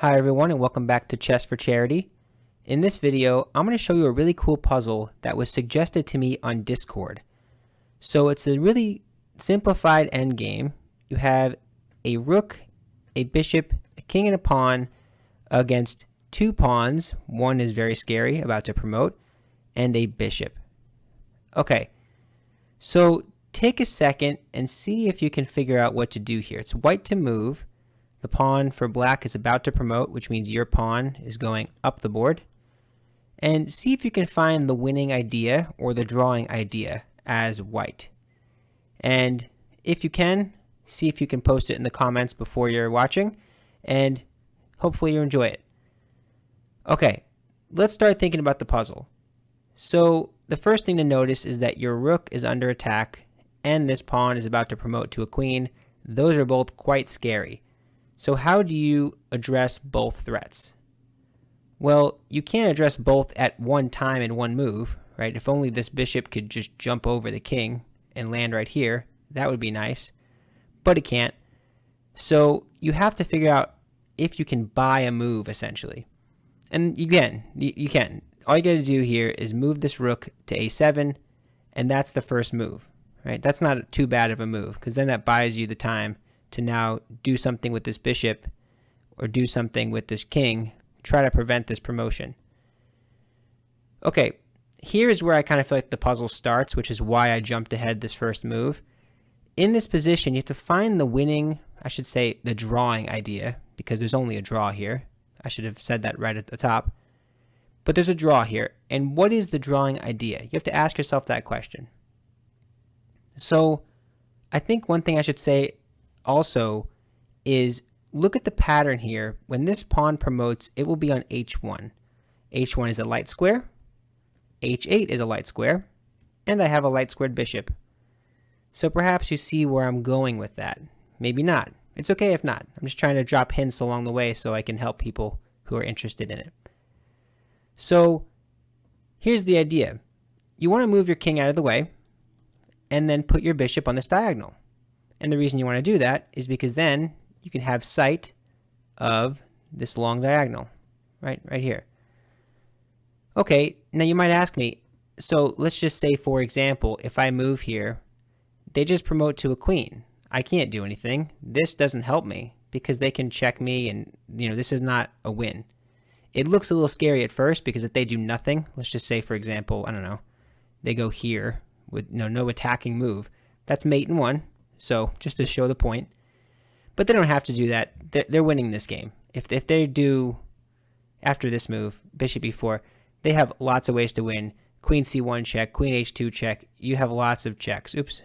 Hi everyone and welcome back to Chess for Charity. In this video, I'm going to show you a really cool puzzle that was suggested to me on Discord. So it's a really simplified endgame. You have a rook, a bishop, a king, and a pawn against two pawns. One is very scary, about to promote, and a bishop. Okay, so take a second and see if you can figure out what to do here. It's white to move. The pawn for black is about to promote, which means your pawn is going up the board. And see if you can find the winning idea or the drawing idea as white. And if you can, see if you can post it in the comments before you're watching, and hopefully you enjoy it. Okay, let's start thinking about the puzzle. So the first thing to notice is that your rook is under attack, and this pawn is about to promote to a queen. Those are both quite scary. So how do you address both threats? Well, you can't address both at one time in one move, right? If only this bishop could just jump over the king and land right here, that would be nice. But it can't. So you have to figure out if you can buy a move, essentially. And you can. All you got to do here is move this rook to a7, and that's the first move, right? That's not too bad of a move, because then that buys you the time to now do something with this bishop or do something with this king, try to prevent this promotion. Okay, here's where I kind of feel like the puzzle starts, which is why I jumped ahead this first move. In this position, you have to find the winning, I should say the drawing idea, because there's only a draw here. I should have said that right at the top. But there's a draw here. And what is the drawing idea? You have to ask yourself that question. So I think one thing I should say also is look at the pattern here. When this pawn promotes, it will be on h1. h1 is a light square, h8 is a light square, and I have a light squared bishop. So perhaps you see where I'm going with that. Maybe not. It's okay if not. I'm just trying to drop hints along the way so I can help people who are interested in it. So here's the idea. You want to move your king out of the way and then put your bishop on this diagonal. And the reason you want to do that is because then you can have sight of this long diagonal, right here. Okay, now you might ask me, so let's just say, for example, if I move here, they just promote to a queen. I can't do anything. This doesn't help me because they can check me, and this is not a win. It looks a little scary at first because if they do nothing, let's just say, for example, I don't know, they go here with no attacking move. That's mate in one. So just to show the point. But they don't have to do that. They're winning this game. If they do, after this move, bishop e4, they have lots of ways to win. Queen c1 check, queen h2 check. You have lots of checks. Oops.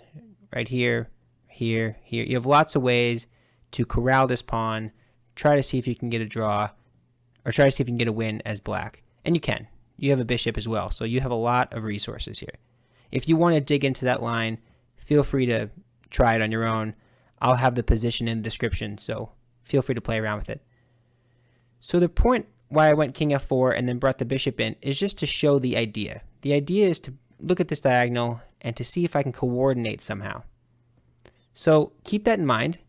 Right here, here, here. You have lots of ways to corral this pawn, try to see if you can get a draw, or try to see if you can get a win as black. And you can. You have a bishop as well. So you have a lot of resources here. If you want to dig into that line, feel free to try it on your own. I'll have the position in the description, so feel free to play around with it. So the point why I went king f4 and then brought the bishop in is just to show the idea. The idea is to look at this diagonal and to see if I can coordinate somehow. So keep that in mind.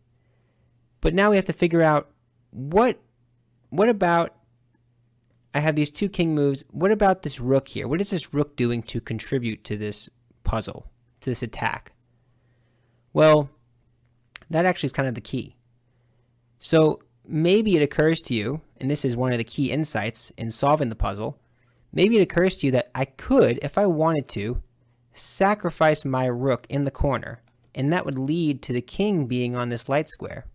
But now we have to figure out what about, I have these two king moves. What about this rook here? What is this rook doing to contribute to this puzzle, to this attack? Well, that actually is kind of the key. So maybe it occurs to you, and this is one of the key insights in solving the puzzle, maybe it occurs to you that I could, if I wanted to, sacrifice my rook in the corner, and that would lead to the king being on this light square.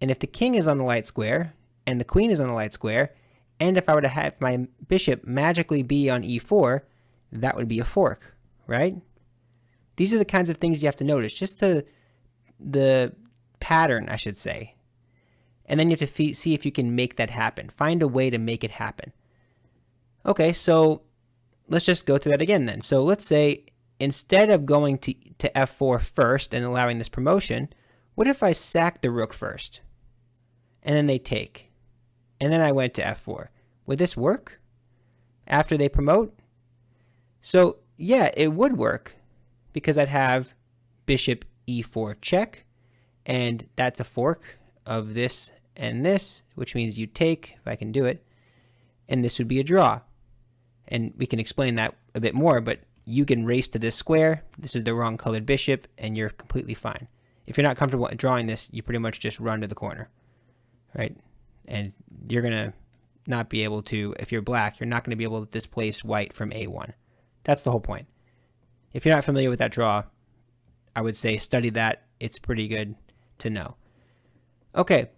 And if the king is on the light square, and the queen is on the light square, and if I were to have my bishop magically be on e4, that would be a fork, right? These are the kinds of things you have to notice, just the pattern, I should say. And then you have to see if you can make that happen. Find a way to make it happen. Okay, so let's just go through that again then. So let's say instead of going to f4 first and allowing this promotion, what if I sack the rook first? And then they take. And then I went to f4. Would this work after they promote? So yeah, it would work, because I'd have bishop e4 check, and that's a fork of this and this, which means you take, if I can do it, and this would be a draw. And we can explain that a bit more, but you can race to this square. This is the wrong colored bishop, and you're completely fine. If you're not comfortable drawing this, you pretty much just run to the corner, right? And you're going to not be able to, if you're black, you're not going to be able to displace white from A1. That's the whole point. If you're not familiar with that draw, I would say study that. It's pretty good to know. Okay,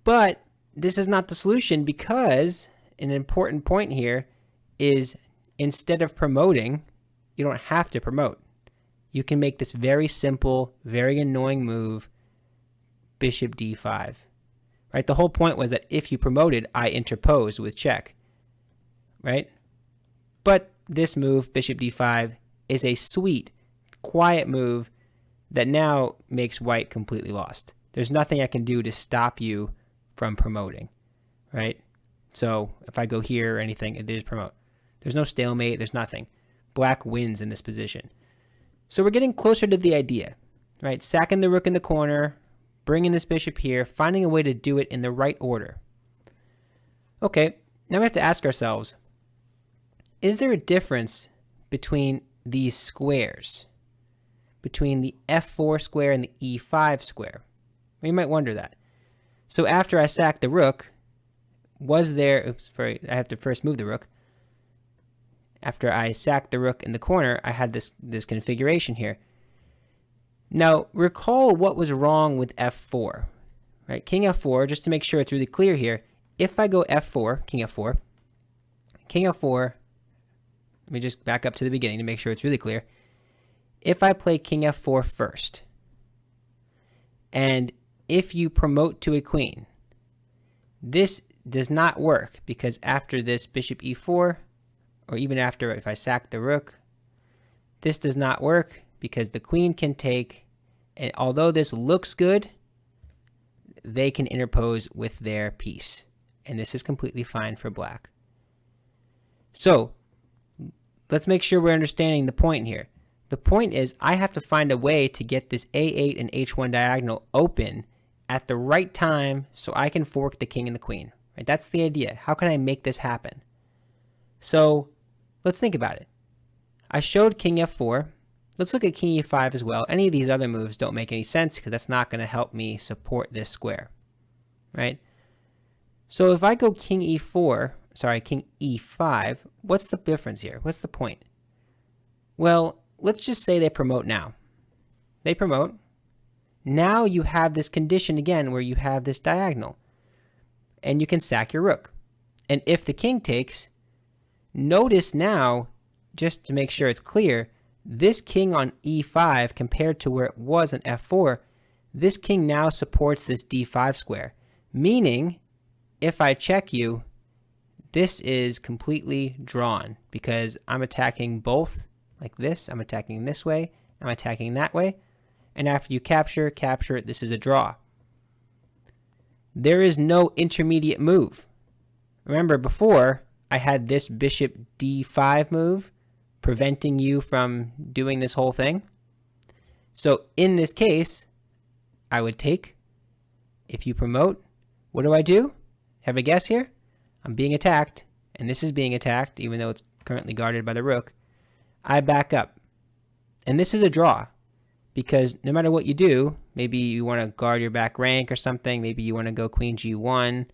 but this is not the solution, because an important point here is instead of promoting, you don't have to promote. You can make this very simple, very annoying move, bishop d5. Right? The whole point was that if you promoted, I interpose with check. Right? But this move, bishop d5, is a sweet, quiet move that now makes white completely lost. There's nothing I can do to stop you from promoting. Right? So if I go here or anything, they just promote. There's no stalemate. There's nothing. Black wins in this position. So we're getting closer to the idea, right? Sacking the rook in the corner, bringing this bishop here, finding a way to do it in the right order. Okay, now we have to ask ourselves, is there a difference between these squares? Between the f4 square and the e5 square? Well, you might wonder that. So after I sack the rook, was there, I have to first move the rook. After I sacked the rook in the corner, I had this configuration here. Now, recall what was wrong with f4, right? King f4, just to make sure it's really clear here, if I go f4, king f4, let me just back up to the beginning to make sure it's really clear. If I play king f4 first, and if you promote to a queen, this does not work, because after this bishop e4, or even after if I sack the rook, this does not work because the queen can take, and although this looks good, they can interpose with their piece. And this is completely fine for black. So let's make sure we're understanding the point here. The point is I have to find a way to get this a8 and h1 diagonal open at the right time so I can fork the king and the queen. Right? That's the idea. How can I make this happen? So let's think about it. I showed king f4. Let's look at king e5 as well. Any of these other moves don't make any sense because that's not going to help me support this square, right? So if I go king e5, what's the difference here? What's the point? Well, let's just say they promote now. They promote. Now you have this condition again where you have this diagonal, and you can sack your rook. And if the king takes, notice now, just to make sure it's clear, this king on e5 compared to where it was on f4, this king now supports this d5 square. Meaning, if I check you, this is completely drawn because I'm attacking both like this. I'm attacking this way. I'm attacking that way. And after you capture, this is a draw. There is no intermediate move. Remember before, I had this bishop d5 move preventing you from doing this whole thing. So in this case, I would take. If you promote, what do? Have a guess here? I'm being attacked, and this is being attacked, even though it's currently guarded by the rook. I back up. And this is a draw, because no matter what you do, maybe you want to guard your back rank or something, maybe you want to go queen g1,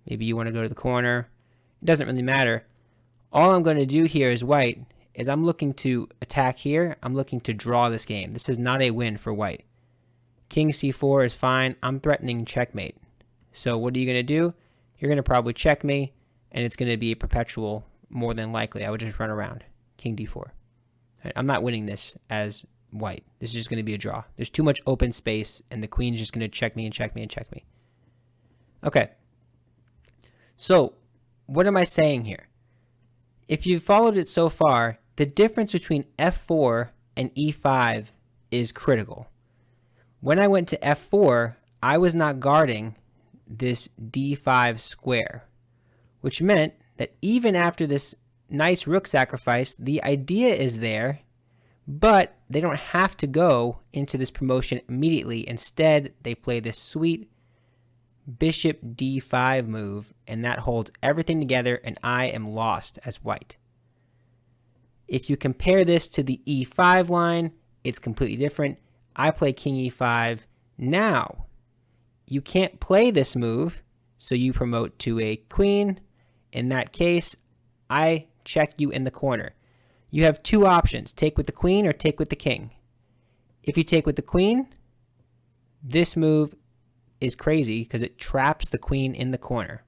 maybe you want to go to the corner. It doesn't really matter. All I'm going to do here as white is I'm looking to attack here. I'm looking to draw this game. This is not a win for white. King c4 is fine. I'm threatening checkmate. So what are you going to do? You're going to probably check me, and it's going to be a perpetual, more than likely. I would just run around. King d4. Right? I'm not winning this as white. This is just going to be a draw. There's too much open space, and the queen is just going to check me and check me and check me. Okay. So what am I saying here? If you've followed it so far, the difference between f4 and e5 is critical. When I went to f4, I was not guarding this d5 square, which meant that even after this nice rook sacrifice, the idea is there, but they don't have to go into this promotion immediately. Instead, they play this sweet bishop d5 move, and that holds everything together, and I am lost as white. If you compare this to the e5 line, it's completely different. I play king e5. Now, you can't play this move, so you promote to a queen. In that case, I check you in the corner. You have two options, take with the queen or take with the king. If you take with the queen, this move is crazy because it traps the queen in the corner.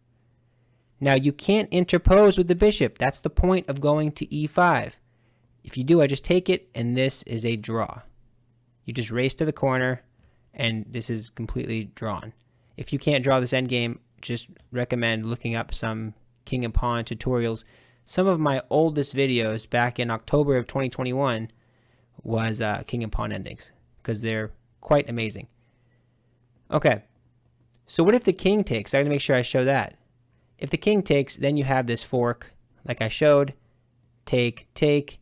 Now, you can't interpose with the bishop. That's the point of going to e5. If you do, I just take it, and this is a draw. You just race to the corner, and this is completely drawn. If you can't draw this endgame, just recommend looking up some king and pawn tutorials. Some of my oldest videos back in October of 2021 was king and pawn endings, because they're quite amazing. Okay, so what if the king takes? I gotta make sure I show that. If the king takes, then you have this fork, like I showed, take, take,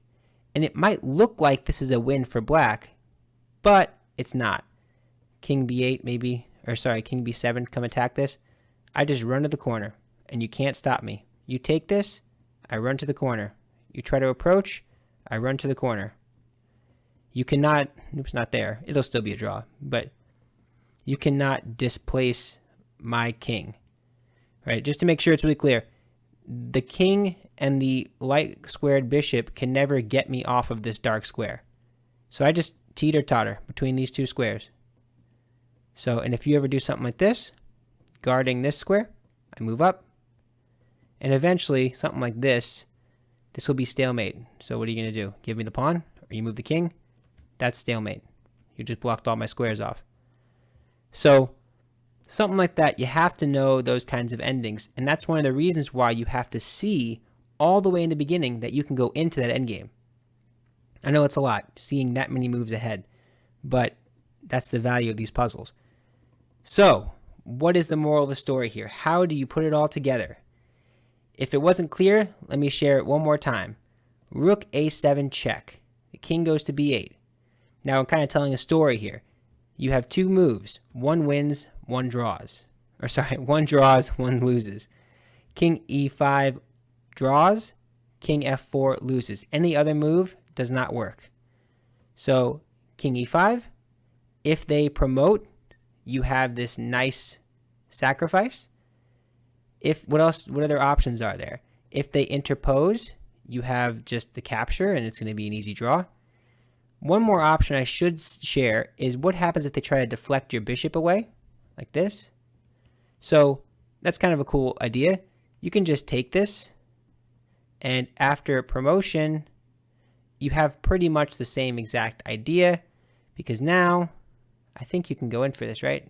and it might look like this is a win for black, but it's not. King b8 maybe, or sorry, king b7, come attack this. I just run to the corner, and you can't stop me. You take this, I run to the corner. You try to approach, I run to the corner. You cannot, oops, not there. It'll still be a draw, but you cannot displace my king, right? Just to make sure it's really clear, the king and the light squared bishop can never get me off of this dark square. So I just teeter-totter between these two squares. So, and if you ever do something like this, guarding this square, I move up, and eventually something like this will be stalemate. So what are you going to do? Give me the pawn, or you move the king? That's stalemate. You just blocked all my squares off. So something like that, you have to know those kinds of endings, and that's one of the reasons why you have to see all the way in the beginning that you can go into that endgame. I know it's a lot, seeing that many moves ahead, but that's the value of these puzzles. So, what is the moral of the story here? How do you put it all together? If it wasn't clear, let me share it one more time. Rook a7 check. The king goes to b8. Now I'm kind of telling a story here. You have two moves. One wins, one draws. Or sorry, one draws, one loses. King e5 draws, king f4 loses. Any other move does not work. So king e5, if they promote, you have this nice sacrifice. What other options are there? If they interpose, you have just the capture, and it's going to be an easy draw. One more option I should share is what happens if they try to deflect your bishop away, like this. So that's kind of a cool idea. You can just take this, and after promotion, you have pretty much the same exact idea, because now I think you can go in for this, right?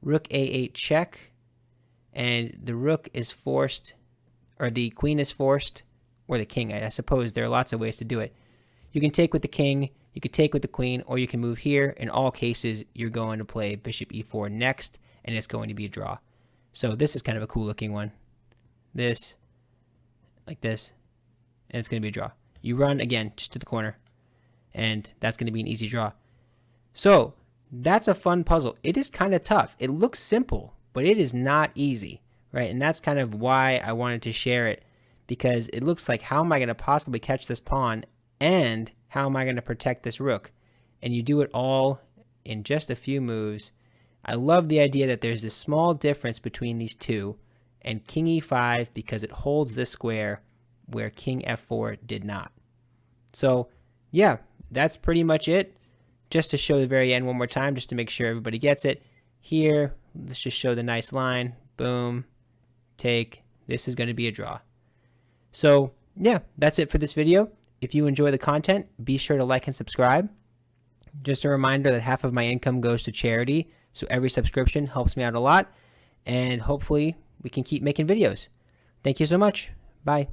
Rook a8 check, and the rook is forced, or the queen is forced, or the king. I suppose there are lots of ways to do it. You can take with the king, you can take with the queen, or you can move here. In all cases, you're going to play bishop e4 next, and it's going to be a draw. So this is kind of a cool looking one. This, like this, and it's going to be a draw. You run again, just to the corner, and that's going to be an easy draw. So that's a fun puzzle. It is kind of tough. It looks simple, but it is not easy, right? And that's kind of why I wanted to share it, because it looks like, how am I going to possibly catch this pawn, and how am I going to protect this rook? And you do it all in just a few moves. I love the idea that there's this small difference between these two, and king e5 because it holds this square where king f4 did not. So yeah, that's pretty much it. Just to show the very end one more time, just to make sure everybody gets it. Here, let's just show the nice line. Boom, take. This is going to be a draw. So yeah, that's it for this video. If you enjoy the content, be sure to like and subscribe. Just a reminder that half of my income goes to charity, so every subscription helps me out a lot, and hopefully we can keep making videos. Thank you so much. Bye.